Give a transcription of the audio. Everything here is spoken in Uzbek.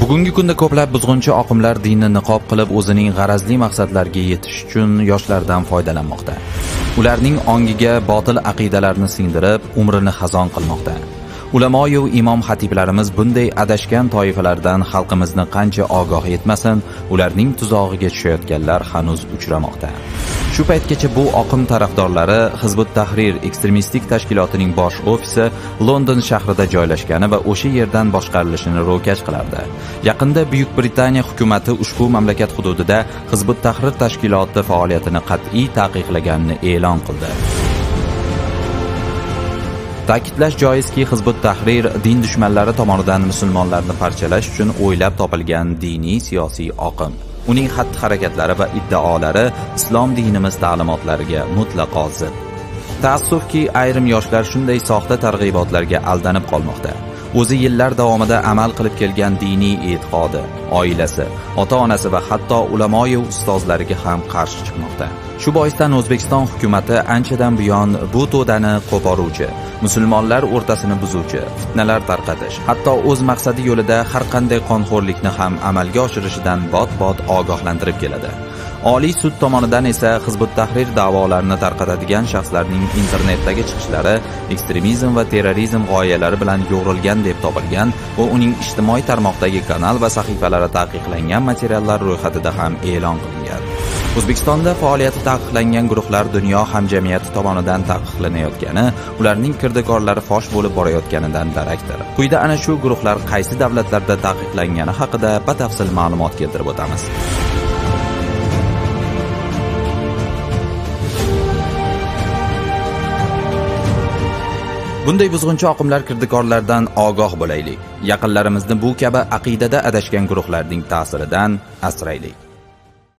Bugungi kunda ko'plab buzg'unchi oqimlar dinni niqob qilib o'zining g'arazli maqsadlariga yetish uchun yoshlardan foydalanmoqda. Ularning ongiga botil aqidalarni singdirib, umrini xazon qilmoqda. Ulamo va imom xatiblarimiz bunday adashgan toifalardan xalqimizni qancha ogoh etmasin, ularning tuzog'iga tushayotganlar hanuz uchramoqda. Shu paytgacha bu oqim tarafdorlari Hizbut Tahrir ekstremistik tashkilotining bosh ofisi London shahrida joylashgani va o'sha yerdan boshqarilishini ro'kach qilardi. Yaqinda Buyuk Britaniya hukumatı ushbu mamlakat hududida Hizbut Tahrir tashkiloti faoliyatini qat'iy taqiqlaganini e'lon qildi. Ta'kidlash joizki, Hizbut Tahrir din dushmanlari tomonidan musulmonlarni parchalash uchun o'ylab topilgan diniy siyosiy oqim. Uning xatti-harakatlari va iddaolari islom dinimiz ta'limotlariga mutlaqo zid. Taassufki, ayrim yoshlar shunday soxta targ'ibotlarga aldanib qolmoqda. O'zi yillar davomida amal qilib kelgan diniy e'tiqodi, oilasi, ota-onasi va hatto ulamo va ustozlariga ham qarshi chiqmoqda. Shu boisdan O'zbekiston hukumatı anchadan buyon bu to'dani qo'poruvchi, musulmonlar o'rtasini buzuvchi, fitnalar tarqatish, hatto o'z maqsadi yo'lida har qanday qonxo'rlikni ham amalga oshirishidan bot-bot ogohlantirib keladi. Oliy sud tomonidan esa Hizbut Tahrir da'volarini tarqatadigan shaxslarning internetdagi chiqishlari ekstremizm va terrorizm g'oyalari bilan yo'g'rilgan deb topilgan va uning ijtimoiy tarmoqdagi kanal va sahifalari taqiqlangan materiallar ro'yxatida ham e'lon qilingan. O'zbekistonda faoliyati taqiqlangan guruhlar dunyo hamjamiyati tomonidan taqiqlanayotgani, ularning kirdikorlari fosh bo'lib borayotganidan darakdir. Quyida ana shu guruhlar qaysi davlatlarda taqiqlangani haqida batafsil ma'lumot keltirib o'tamiz. Bunday buzg'unchi oqimlar kirdikorlardan ogoh bo'laylik. Yaqinlarimizni bu kabi aqidada adashgan guruhlarning ta'siridan asraylik.